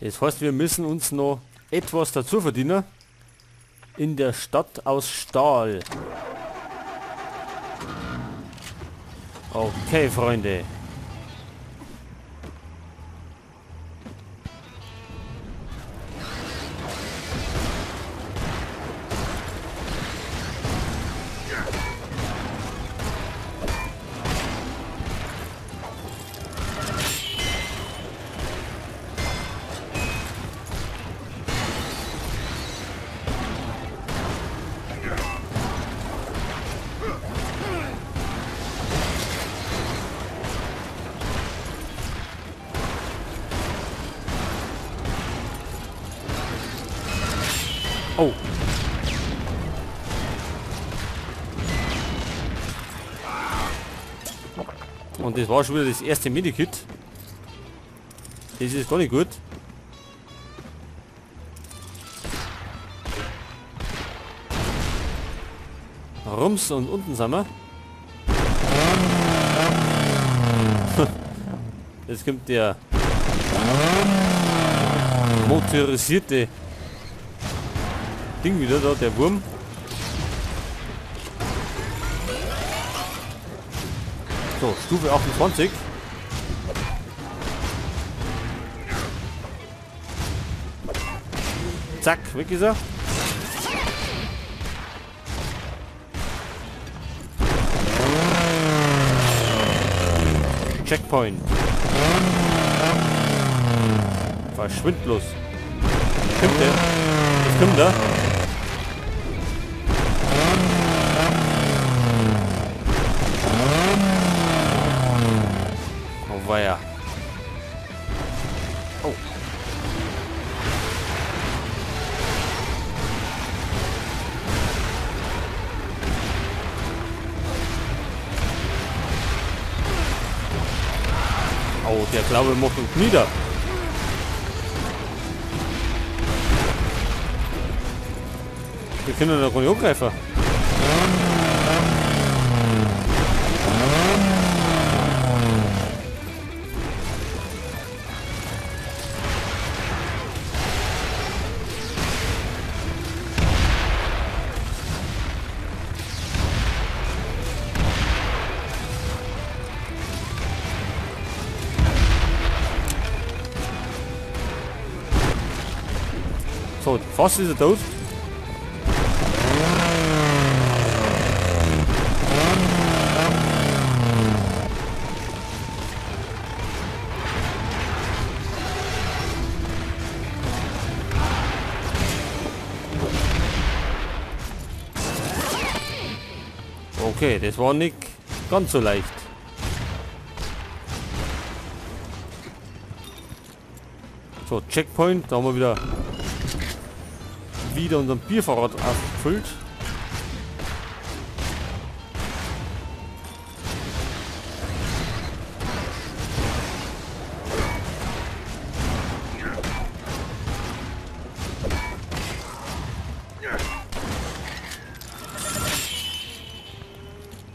Das heißt, wir müssen uns noch etwas dazu verdienen. In der Stadt aus Stahl. Okay, Freunde. Oh. Und das war schon wieder das erste Medikit. Das ist gar nicht gut. Rums und unten sind wir. Jetzt kommt der motorisierte Ding wieder da, der Wurm. So, Stufe 28. Zack, weg ist er. Checkpoint. Verschwind bloß. Kommt der? Was kommt da? Oh weia. Oh. Oh, der Glaube macht uns nieder. Wir können da gar nicht angreifen. So, fast ist er tot. Okay, das war nicht ganz so leicht. So, Checkpoint, da haben wir wieder unser Bierfahrrad aufgefüllt.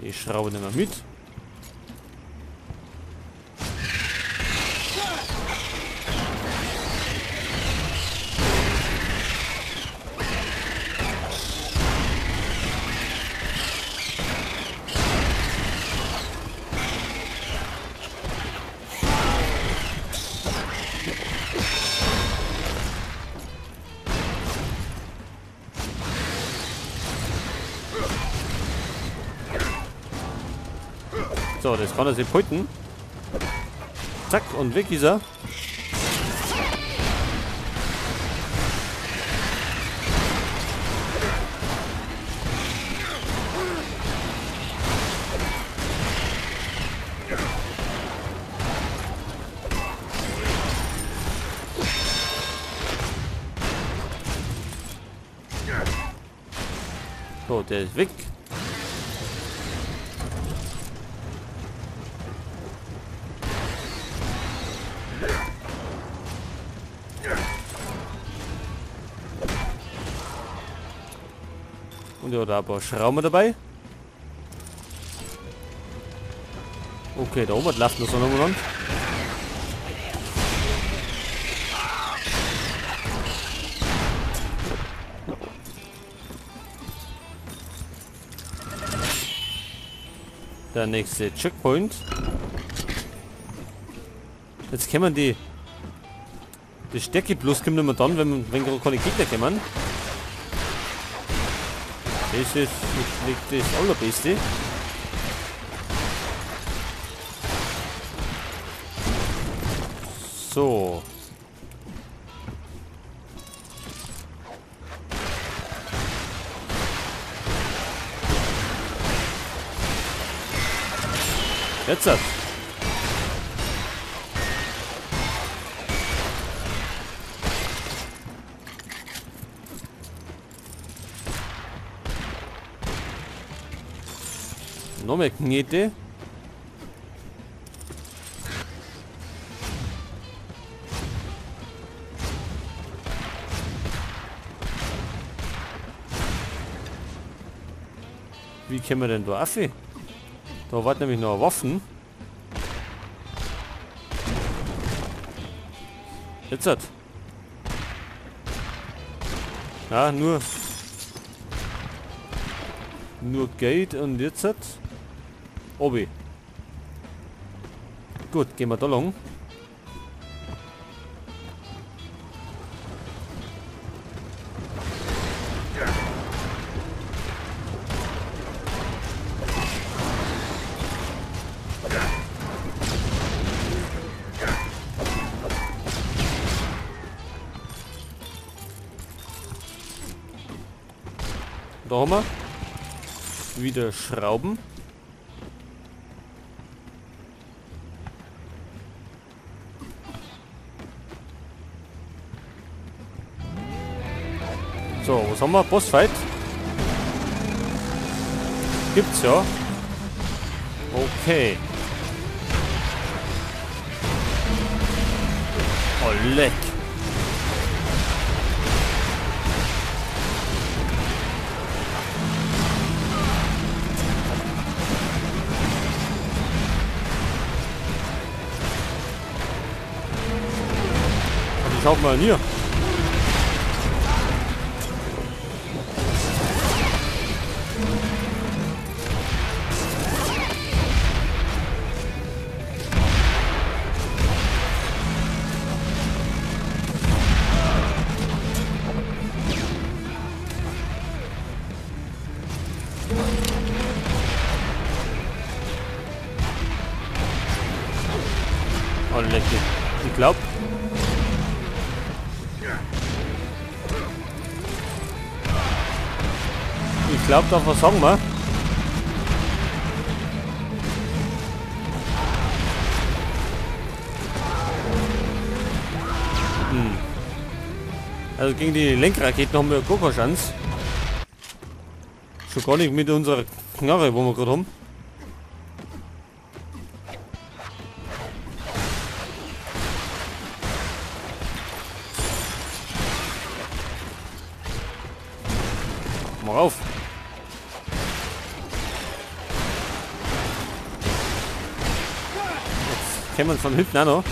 Die Schraube nehmen wir mit. So, das kann er sich halten. Zack, und weg ist er. So, der ist weg. Und ja, da ein paar Schrauben dabei. Okay, da oben läuft noch so ein Moment. Der nächste Checkpoint. Jetzt kann man die Stärke plus kommt immer dann, wenn keine Gegner kommen. Das ist das Allerbeste. So. Jetzt. Noch mehr Knete. Wie können wir denn da auf? Da warten nämlich noch Waffen. Jetzt hat. Ja, nur Gate und jetzt hat. Obi. Gut, gehen wir da lang. Da haben wir wieder Schrauben. So, was haben wir? Bossfight. Gibt's ja. Okay. Oh, leck. Schaut mal hier. Oh, leck. Ich glaube, darf man sagen, mal. Also gegen die Lenkraketen haben wir gar keine Chance. Schon gar nicht mit unserer Knarre, wo wir gerade haben. Mal auf. Kennen wir uns von hinten auch noch.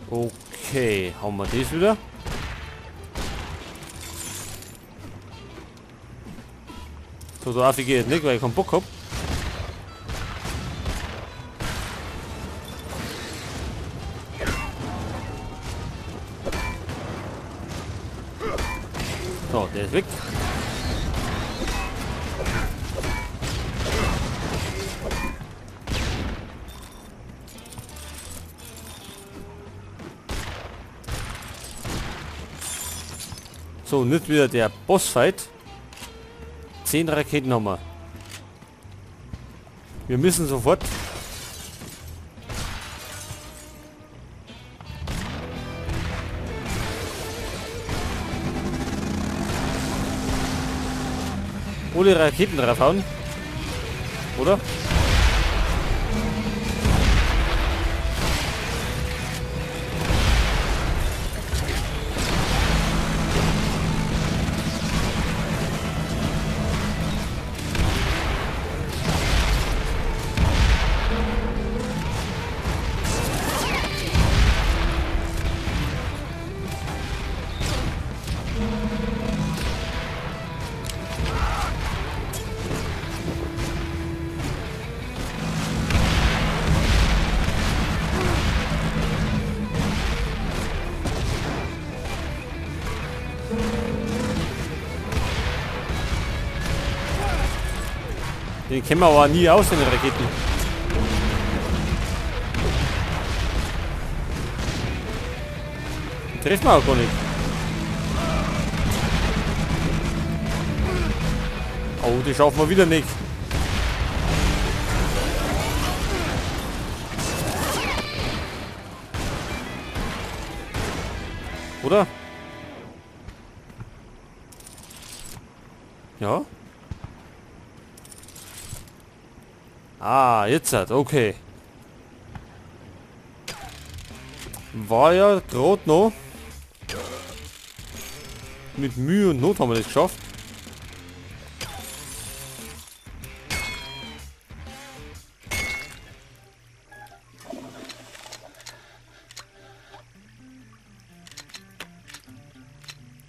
Okay, haben wir das wieder. So affig geht nicht, weil ich keinen Bock hab. So, der ist weg. So, nicht wieder der Bossfight. 10 Raketen haben wir. Wir müssen sofort. Ohne Raketen draufhauen. Oder? Den kennen wir aber nie aus, den Raketen. Den treffen wir auch gar nicht. Oh, die schaffen wir wieder nicht. Oder? Ja? Ah, jetzt hat, okay. War ja gerade noch. Mit Mühe und Not haben wir das geschafft.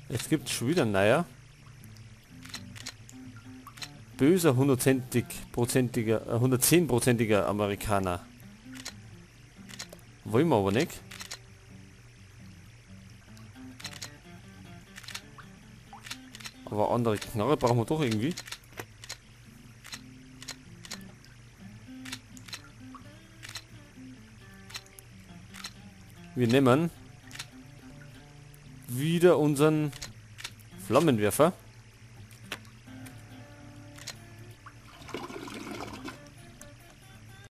Es gibt schon wieder ein neuer. Böser 110-prozentiger Amerikaner. Wollen wir aber nicht. Aber andere Knarre brauchen wir doch irgendwie. Wir nehmen wieder unseren Flammenwerfer.